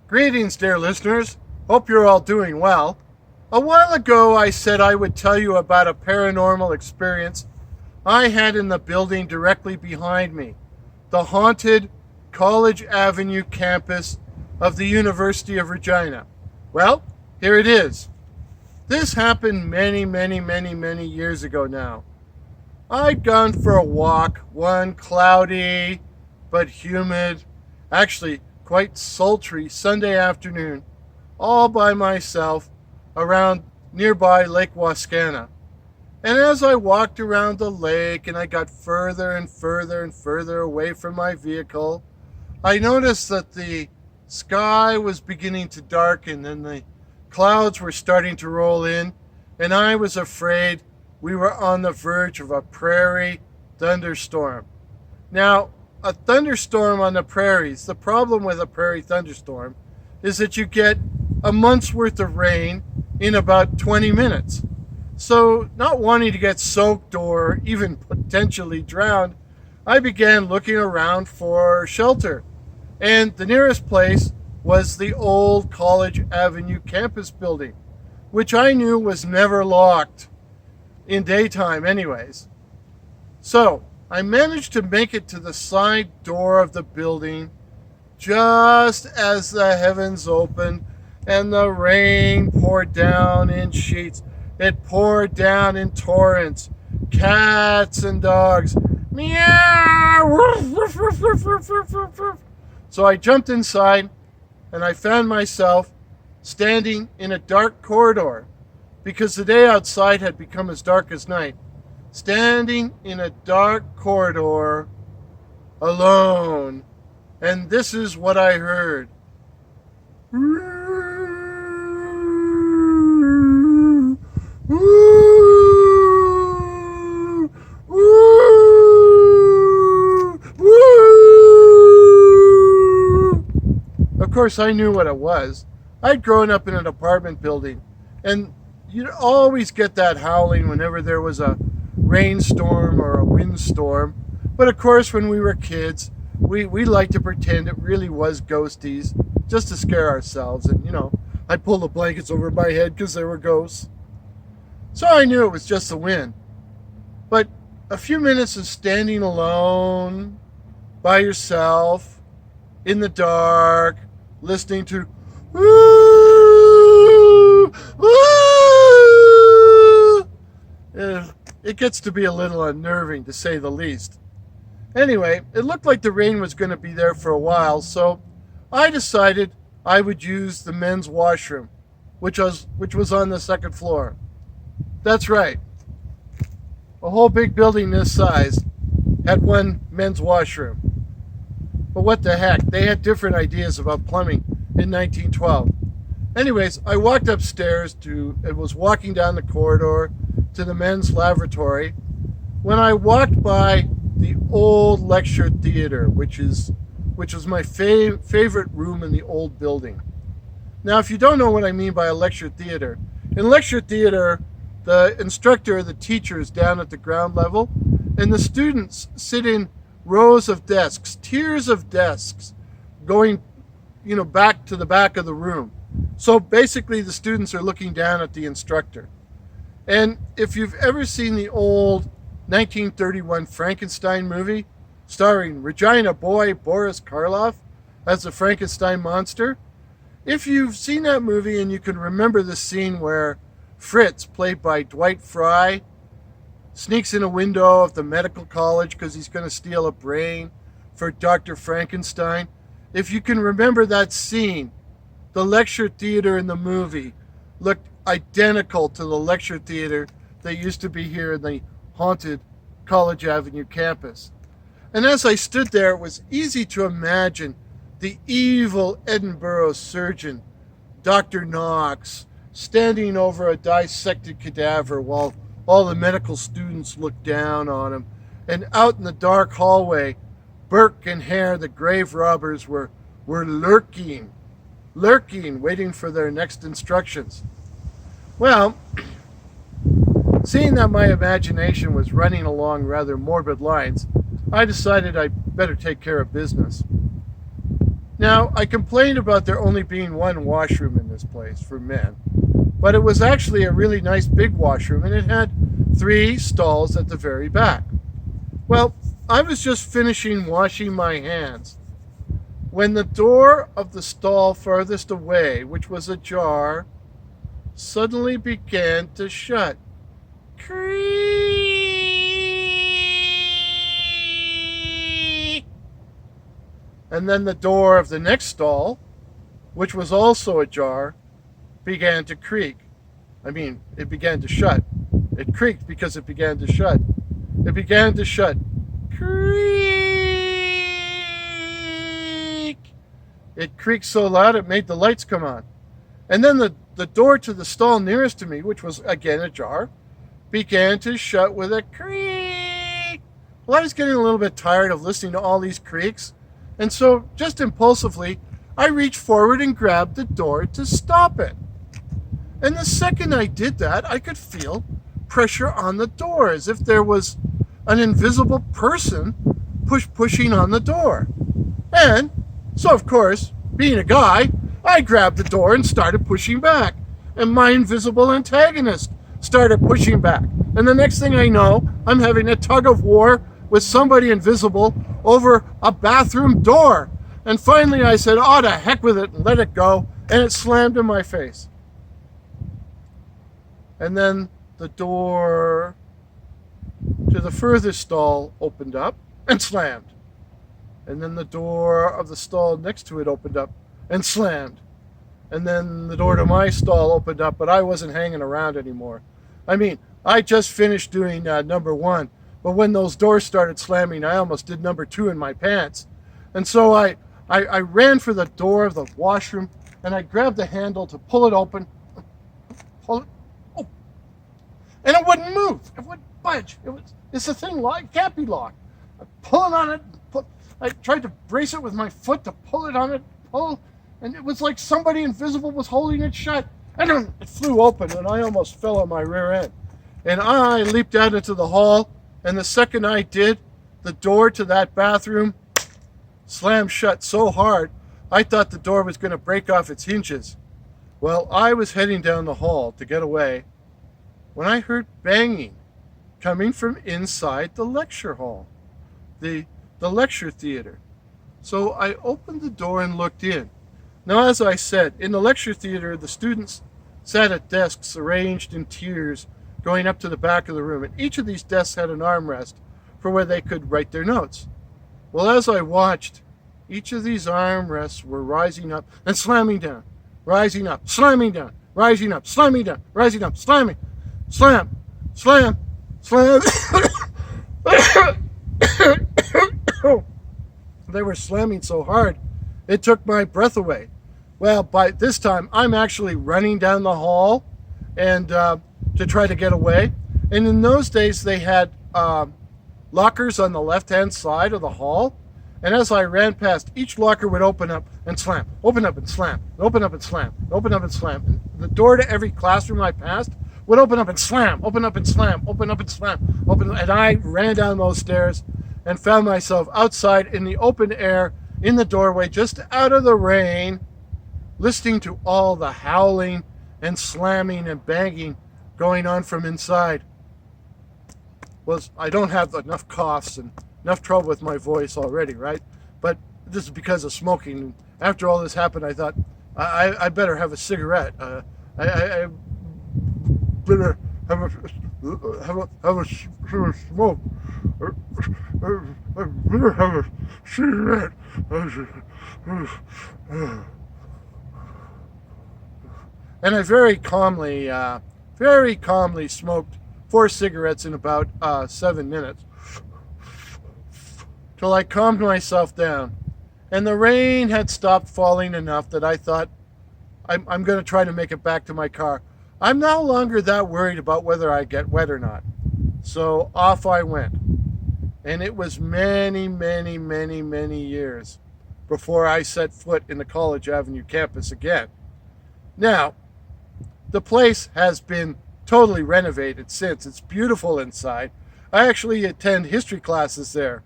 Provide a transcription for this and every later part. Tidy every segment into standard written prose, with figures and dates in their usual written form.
Greetings, dear listeners. Hope you're all doing well. A while ago, I said I would tell you about a paranormal experience I had in the building directly behind me, the haunted College Avenue campus of the University of Regina. Well, here it is. This happened many years ago now. I'd gone for a walk one cloudy but humid, actually quite sultry Sunday afternoon, all by myself around nearby Lake Wascana. And as I walked around the lake and I got further and further away from my vehicle, I noticed that the sky was beginning to darken and the clouds were starting to roll in, and I was afraid we were on the verge of a prairie thunderstorm. Now, a thunderstorm on the prairies, the problem with a prairie thunderstorm is that you get a month's worth of rain in about 20 minutes. So, not wanting to get soaked or even potentially drowned, I began looking around for shelter. And the nearest place was the old College Avenue campus building, which I knew was never locked in daytime anyways. So, I managed to make it to the side door of the building just as the heavens opened and the rain poured down in sheets. It poured down in torrents. Cats and dogs. Meow! So I jumped inside and I found myself standing in a dark corridor because the day outside had become as dark as night. Standing in a dark corridor alone. And this is what I heard. Of course, I knew what it was. I'd grown up in an apartment building, and you'd always get that howling whenever there was a rainstorm or a windstorm. But of course, when we were kids, we liked to pretend it really was ghosties just to scare ourselves. And, I'd pull the blankets over my head because there were ghosts. So I knew it was just the wind. But a few minutes of standing alone, by yourself, in the dark, listening to woo, woo, it gets to be a little unnerving, to say the least. Anyway, it looked like the rain was going to be there for a while, so I decided I would use the men's washroom, which was on the second floor. That's right. A whole big building this size had one men's washroom. But what the heck, they had different ideas about plumbing in 1912. Anyways, I walked upstairs and was walking down the corridor to the men's lavatory when I walked by the old lecture theater, which was my favorite room in the old building. Now, if you don't know what I mean by a lecture theater, in lecture theater, the instructor or the teacher is down at the ground level, and the students sit in rows of desks, tiers of desks, going, back to the back of the room. So basically, the students are looking down at the instructor. And if you've ever seen the old 1931 Frankenstein movie, starring Regina boy Boris Karloff as the Frankenstein monster, if you've seen that movie and you can remember the scene where Fritz, played by Dwight Fry, sneaks in a window of the medical college because he's going to steal a brain for Dr. Frankenstein. If you can remember that scene, the lecture theater in the movie looked identical to the lecture theater that used to be here in the haunted College Avenue campus. And as I stood there, it was easy to imagine the evil Edinburgh surgeon, Dr. Knox, standing over a dissected cadaver while all the medical students looked down on him. And out in the dark hallway, Burke and Hare, the grave robbers, were lurking, waiting for their next instructions. Well, seeing that my imagination was running along rather morbid lines, I decided I'd better take care of business. Now, I complained about there only being one washroom in this place for men, but it was actually a really nice big washroom, and it had 3 stalls at the very back. Well, I was just finishing washing my hands when the door of the stall farthest away, which was ajar, suddenly began to shut. Creak! And then the door of the next stall, which was also ajar, began to creak. I mean, it began to shut. It creaked because it began to shut. It began to shut. Creak! It creaked so loud it made the lights come on. And then the door to the stall nearest to me, which was again ajar, began to shut with a creak. Well, I was getting a little bit tired of listening to all these creaks, and so just impulsively, I reached forward and grabbed the door to stop it. And the second I did that, I could feel pressure on the door, as if there was an invisible person pushing on the door. And so, of course, being a guy, I grabbed the door and started pushing back. And my invisible antagonist started pushing back. And the next thing I know, I'm having a tug of war with somebody invisible over a bathroom door. And finally I said, oh, to heck with it, and let it go. And it slammed in my face. And then the door to the furthest stall opened up and slammed. And then the door of the stall next to it opened up and slammed. And then the door to my stall opened up, but I wasn't hanging around anymore. I mean, I just finished doing number 1, but when those doors started slamming, I almost did number 2 in my pants. And so I ran for the door of the washroom, and I grabbed the handle to pull it open. Pull it. Oh. And it wouldn't move. It wouldn't budge. It's a thing locked. It can't be locked. I pull it on it. I tried to brace it with my foot to pull it on it. And it was like somebody invisible was holding it shut. And then it flew open, and I almost fell on my rear end. And I leaped out into the hall, and the second I did, the door to that bathroom slammed shut so hard, I thought the door was going to break off its hinges. Well, I was heading down the hall to get away when I heard banging coming from inside the lecture hall, the lecture theater. So I opened the door and looked in. Now, as I said, in the lecture theater, the students sat at desks arranged in tiers going up to the back of the room, and each of these desks had an armrest for where they could write their notes. Well, as I watched, each of these armrests were rising up and slamming down, rising up, slamming down, rising up, slamming down, rising up, slamming, slam, slam, slam. They were slamming so hard, it took my breath away. Well, by this time, I'm actually running down the hall and to try to get away. And in those days, they had lockers on the left-hand side of the hall. And as I ran past, each locker would open up and slam, open up and slam, open up and slam, open up and slam. And the door to every classroom I passed would open up and slam, open up and slam, open up and slam, open. And I ran down those stairs and found myself outside in the open air, in the doorway, just out of the rain, listening to all the howling and slamming and banging going on from inside. Well, I don't have enough coughs and enough trouble with my voice already, right? But this is because of smoking. After all this happened, I thought, I better have a cigarette. I better have a smoke. I better have a cigarette. And I very calmly smoked 4 cigarettes in about 7 minutes, till I calmed myself down. And the rain had stopped falling enough that I thought, I'm going to try to make it back to my car. I'm no longer that worried about whether I get wet or not. So off I went. And it was many, many, many, many years before I set foot in the College Avenue campus again. Now, the place has been totally renovated since. It's beautiful inside. I actually attend history classes there.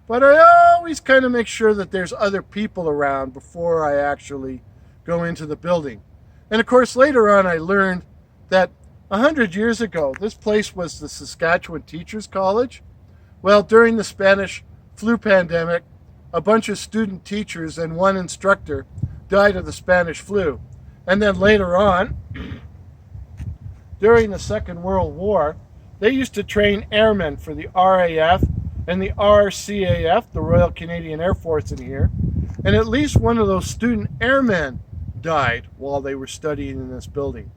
But I always kind of make sure that there's other people around before I actually go into the building. And of course, later on, I learned that 100 years ago, this place was the Saskatchewan Teachers College. Well, during the Spanish flu pandemic, a bunch of student teachers and one instructor died of the Spanish flu. And then later on, during the Second World War, they used to train airmen for the RAF and the RCAF, the Royal Canadian Air Force in here. And at least one of those student airmen died while they were studying in this building.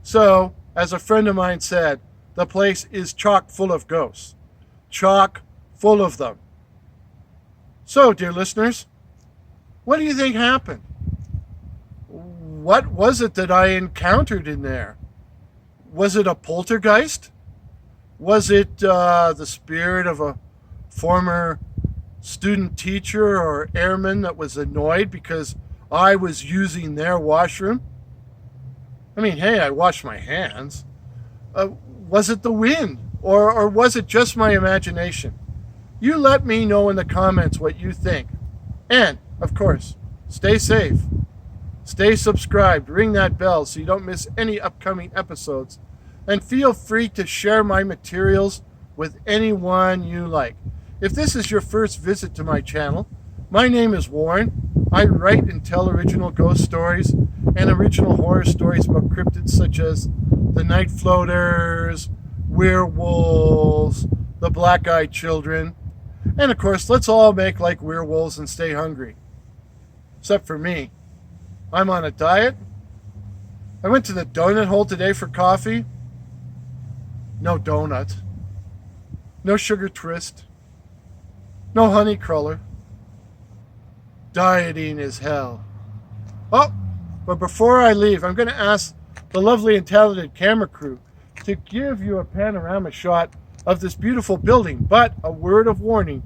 So, as a friend of mine said, the place is chock full of ghosts. Chock full of them. So, dear listeners, what do you think happened? What was it that I encountered in there? Was it a poltergeist? Was it the spirit of a former student teacher or airman that was annoyed because I was using their washroom? I mean, hey, I washed my hands. Was it the wind? Or was it just my imagination? You let me know in the comments what you think. And, of course, stay safe. Stay subscribed. Ring that bell so you don't miss any upcoming episodes. And feel free to share my materials with anyone you like. If this is your first visit to my channel, my name is Warren. I write and tell original ghost stories and original horror stories about cryptids such as the Night Floaters, werewolves, the Black-Eyed Children, and of course, let's all make like werewolves and stay hungry. Except for me. I'm on a diet. I went to the donut hole today for coffee. No donut. No sugar twist. No honey cruller. Dieting is hell. Oh, but before I leave, I'm going to ask the lovely and talented camera crew to give you a panorama shot of this beautiful building. But a word of warning,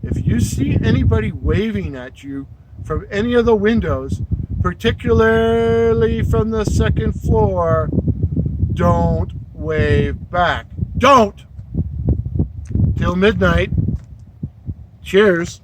if you see anybody waving at you from any of the windows, particularly from the second floor, don't wave back. Don't! Till midnight. Cheers.